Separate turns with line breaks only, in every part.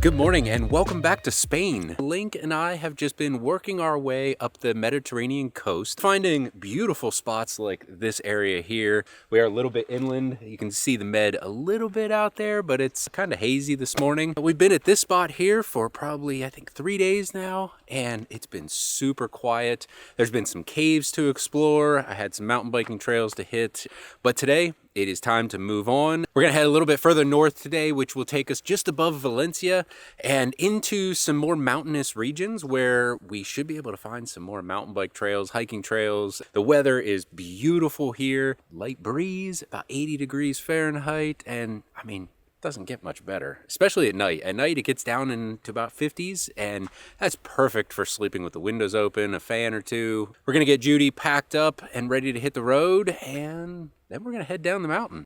Good morning and welcome back to Spain. Link and I have just been working our way up the Mediterranean coast, finding beautiful spots like this area here. We are a little bit inland. You can see the Med a little bit out there, but it's kind of hazy this morning. We've been at this spot here for probably, I think, 3 days now, and it's been super quiet. There's been some caves to explore. I had some mountain biking trails to hit, but today it is time to move on. We're gonna head a little bit further north today, which will take us just above Valencia and into some more mountainous regions where we should be able to find some more mountain bike trails, hiking trails. The weather is beautiful here. Light breeze, about 80 degrees Fahrenheit, and I mean, doesn't get much better, especially at night. At night, it gets down into about 50s, and that's perfect for sleeping with the windows open, a fan or two. We're gonna get Judy packed up and ready to hit the road, and then we're gonna head down the mountain.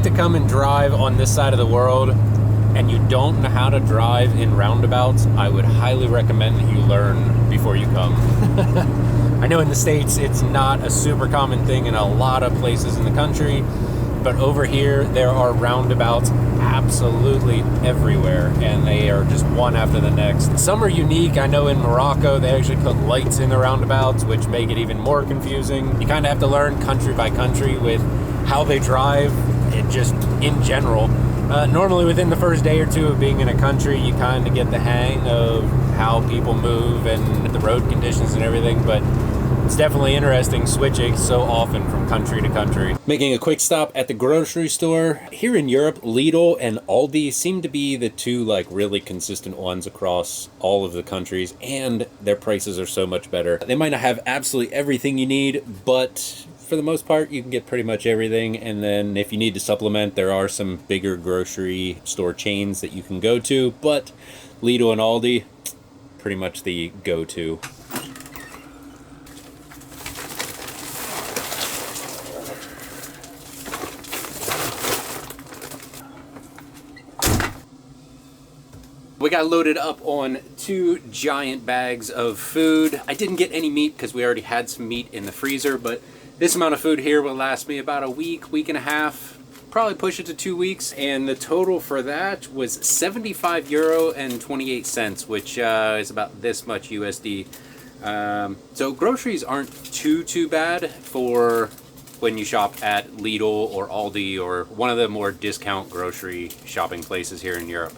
To come and drive on this side of the world and you don't know how to drive in roundabouts, I would highly recommend that you learn before you come. I know in the States it's not a super common thing in a lot of places in the country, but over here there are roundabouts absolutely everywhere, and they are just one after the next. Some are unique. I know in Morocco they actually put lights in the roundabouts, which make it even more confusing. You kind of have to learn country by country with how they drive. It just in general, normally within the first day or two of being in a country, you kind of get the hang of how people move and the road conditions and everything, but it's definitely interesting switching so often from country to country. Making a quick stop at the grocery store. Here in Europe, Lidl and Aldi seem to be the two like really consistent ones across all of the countries, and their prices are so much better. They might not have absolutely everything you need, but for the most part, you can get pretty much everything. And then if you need to supplement, there are some bigger grocery store chains that you can go to, but Lidl and Aldi, pretty much the go-to. We got loaded up on 2 giant bags of food. I didn't get any meat because we already had some meat in the freezer, but this amount of food here will last me about a week, week and a half, probably push it to 2 weeks. And the total for that was 75 euro and 28 cents, which is about this much USD. So groceries aren't too bad for when you shop at Lidl or Aldi or one of the more discount grocery shopping places here in Europe.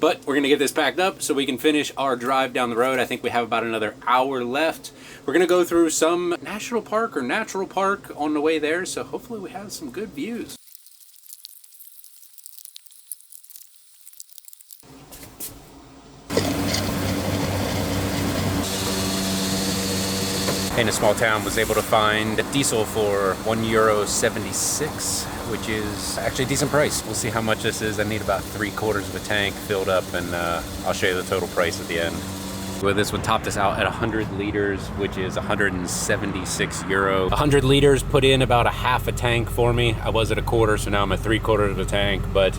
But we're gonna get this packed up so we can finish our drive down the road. I think we have about another hour left. We're gonna go through some national park or natural park on the way there, so hopefully we have some good views. In a small town, was able to find diesel for €1.76, which is actually a decent price. We'll see how much this is. I need about 3/4 of a tank filled up, and I'll show you the total price at the end. Well, this would top this out at 100 liters, which is 176 euro. 100 liters put in about a half a tank for me. I was at a quarter, so now I'm at 3/4 of a tank, but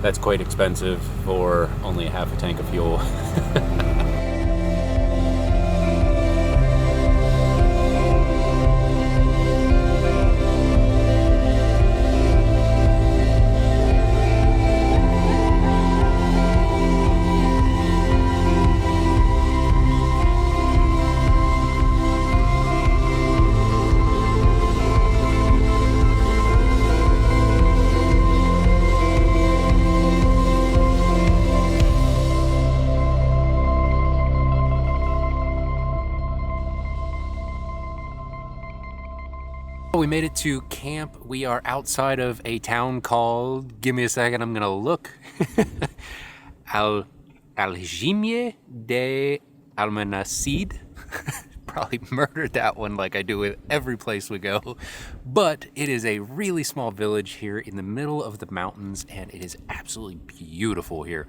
that's quite expensive for only a half a tank of fuel. We made it to camp. We are outside of a town called, give me a second, I'm gonna look. Algimia de Almonacid. Probably murdered that one like I do with every place we go. But it is a really small village here in the middle of the mountains, and it is absolutely beautiful here.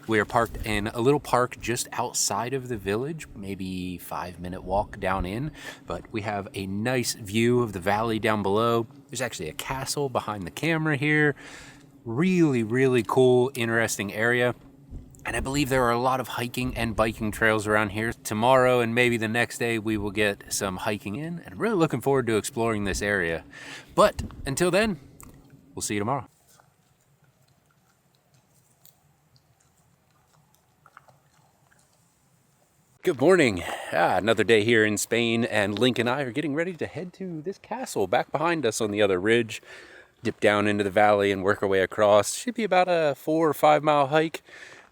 We are parked in a little park just outside of the village, maybe 5-minute walk down in, but we have a nice view of the valley down below. There's actually a castle behind the camera here. Really, really cool, interesting area. And I believe there are a lot of hiking and biking trails around here. Tomorrow and maybe the next day we will get some hiking in, and I'm really looking forward to exploring this area. But until then, we'll see you tomorrow. Good morning. Another day here in Spain, and Link and I are getting ready to head to this castle back behind us on the other ridge. Dip down into the valley and work our way across. Should be about a 4 or 5 mile hike.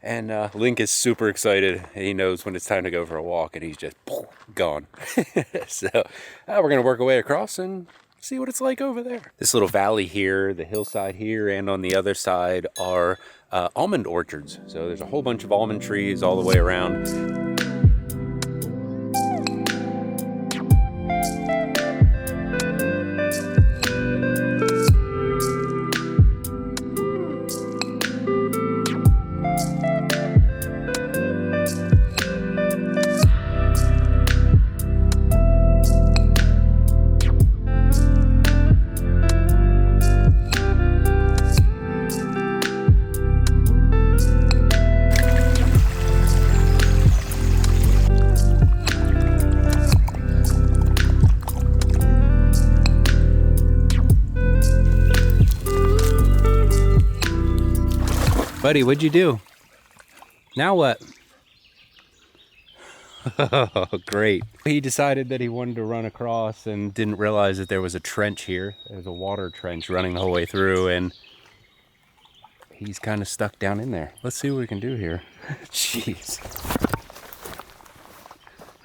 And Link is super excited. He knows when it's time to go for a walk, and he's just gone. So we're going to work our way across and see what it's like over there. This little valley here, the hillside here, and on the other side are almond orchards. So there's a whole bunch of almond trees all the way around. Buddy, what'd you do? Now what? Oh, great. He decided that he wanted to run across and didn't realize that there was a trench here. There's a water trench running the whole way through, and he's kind of stuck down in there. Let's see what we can do here. Jeez.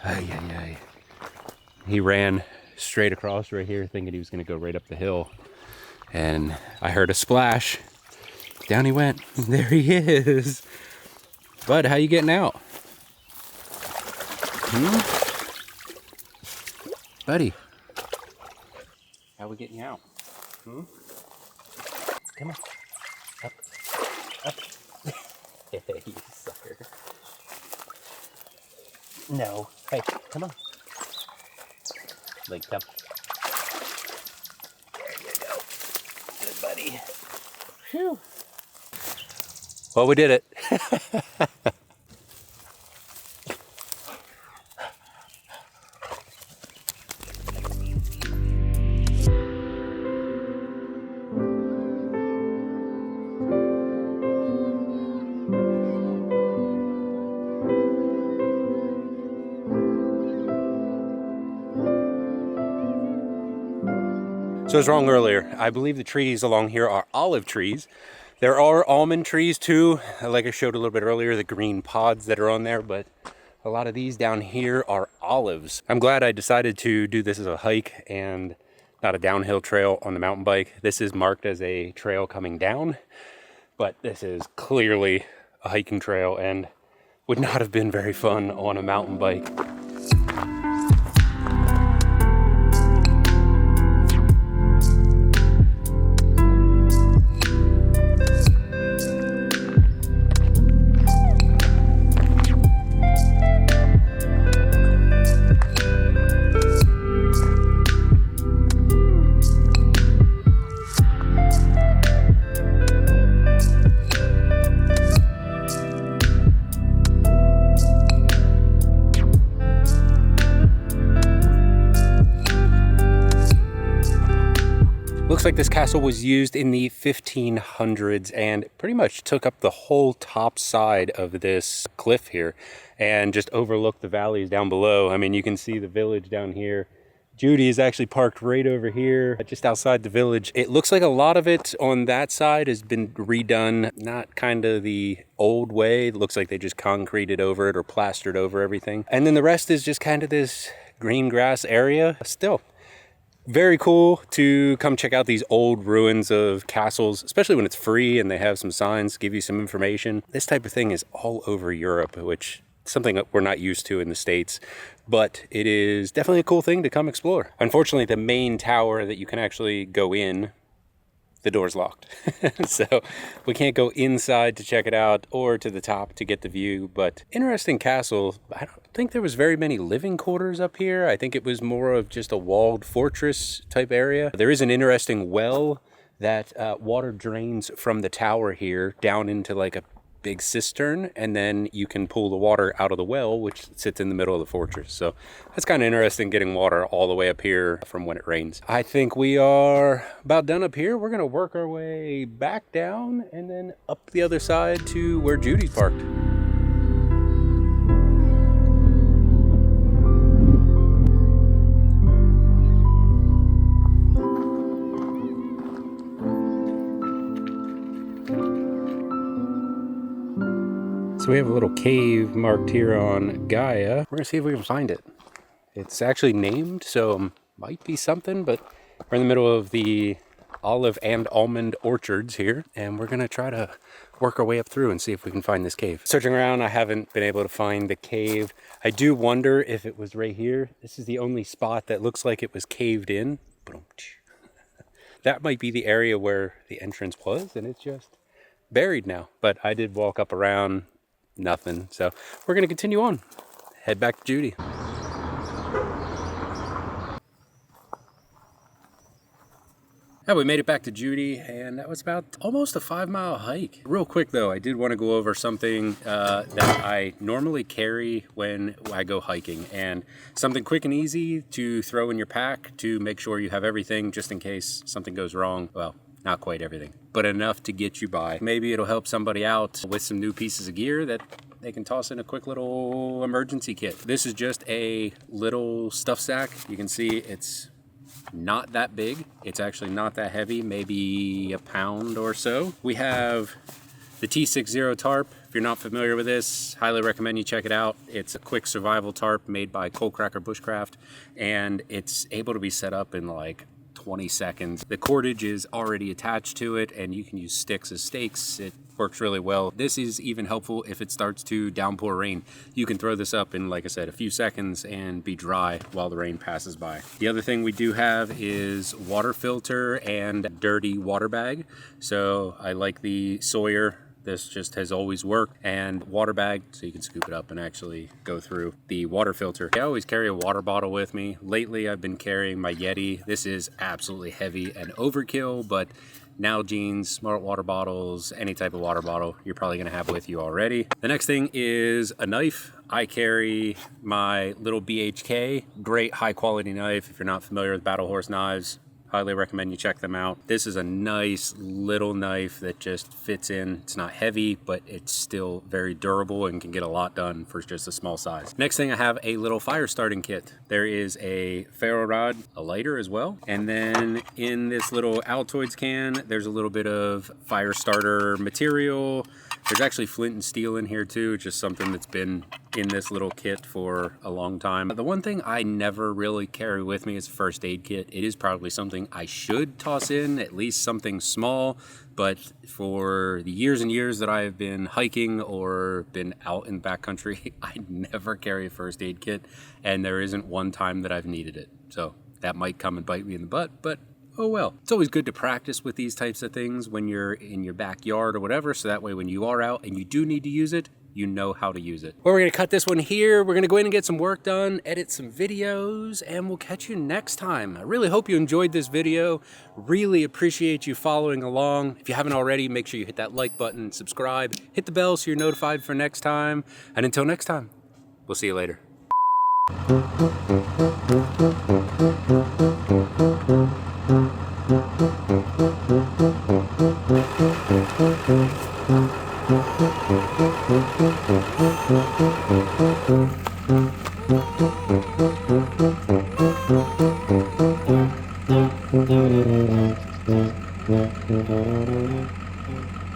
Ay, ay, ay. He ran straight across right here thinking he was going to go right up the hill. And I heard a splash. Down he went. There he is. Bud, how you getting out? Buddy, how we getting you out? Come on. Up. Up. Hey, you sucker. No. Hey, come on. Like, come. There you go. Good buddy. Phew. Well, we did it. So I was wrong earlier. I believe the trees along here are olive trees. There are almond trees too, like I showed a little bit earlier, the green pods that are on there, but a lot of these down here are olives. I'm glad I decided to do this as a hike and not a downhill trail on the mountain bike. This is marked as a trail coming down, but this is clearly a hiking trail and would not have been very fun on a mountain bike. Looks like this castle was used in the 1500s and pretty much took up the whole top side of this cliff here and just overlooked the valleys down below. I mean, you can see the village down here. Judy is actually parked right over here, just outside the village. It looks like a lot of it on that side has been redone, not kind of the old way. It looks like they just concreted over it or plastered over everything. And then the rest is just kind of this green grass area. Still, Very cool to come check out these old ruins of castles, especially when it's free and they have some signs, give you some information. This type of thing is all over Europe, which is something that we're not used to in the States, but it is definitely a cool thing to come explore. Unfortunately, the main tower that you can actually go in, the door's locked. So we can't go inside to check it out or to the top to get the view, but interesting castle. I don't think there was very many living quarters up here. I think it was more of just a walled fortress type area. There is an interesting well that water drains from the tower here down into like a big cistern, and then you can pull the water out of the well, which sits in the middle of the fortress. So that's kind of interesting, getting water all the way up here from when it rains. I think we are about done up here. We're gonna work our way back down and then up the other side to where Judy's parked. So we have a little cave marked here on Gaia. We're gonna see if we can find it. It's actually named, so might be something, but we're in the middle of the olive and almond orchards here, and we're gonna try to work our way up through and see if we can find this cave. Searching around, I haven't been able to find the cave. I do wonder if it was right here. This is the only spot that looks like it was caved in. That might be the area where the entrance was, and it's just buried now. But I did walk up around, nothing. So we're gonna continue on, head back to Judy. Yeah, we made it back to Judy, and that was about almost a 5-mile hike. Real quick though, I did want to go over something that I normally carry when I go hiking, and something quick and easy to throw in your pack to make sure you have everything just in case something goes wrong. Well, not quite everything, but enough to get you by. Maybe it'll help somebody out with some new pieces of gear that they can toss in a quick little emergency kit. This is just a little stuff sack. You can see it's not that big. It's actually not that heavy, maybe a pound or so. We have the T60 tarp. If you're not familiar with this, highly recommend you check it out. It's a quick survival tarp made by Coalcracker Bushcraft, and it's able to be set up in like 20 seconds. The cordage is already attached to it, and you can use sticks as stakes. It works really well. This is even helpful if it starts to downpour rain. You can throw this up in, like I said, a few seconds and be dry while the rain passes by. The other thing we do have is water filter and dirty water bag. So I like the Sawyer. This just has always worked, and water bag, so you can scoop it up and actually go through the water filter. I always carry a water bottle with me. Lately, I've been carrying my Yeti. This is absolutely heavy and overkill, but Nalgene's, smart water bottles, any type of water bottle you're probably gonna have with you already. The next thing is a knife. I carry my little BHK, great high quality knife. If you're not familiar with Battle Horse knives, highly recommend you check them out. This is a nice little knife that just fits in. It's not heavy, but it's still very durable and can get a lot done for just a small size. Next thing, I have a little fire starting kit. There is a ferro rod, a lighter as well. And then in this little Altoids can, there's a little bit of fire starter material. There's actually flint and steel in here too, just something that's been in this little kit for a long time. The one thing I never really carry with me is a first aid kit. It is probably something I should toss in, at least something small, but for the years and years that I've been hiking or been out in the backcountry, I never carry a first aid kit, and there isn't one time that I've needed it. So that might come and bite me in the butt, but oh well. It's always good to practice with these types of things when you're in your backyard or whatever, so that way when you are out and you do need to use it, you know how to use it. Well, we're gonna cut this one here. We're gonna go in and get some work done, edit some videos, and we'll catch you next time. I really hope you enjoyed this video. Really appreciate you following along. If you haven't already, make sure you hit that like button, subscribe, hit the bell so you're notified for next time. And until next time, we'll see you later.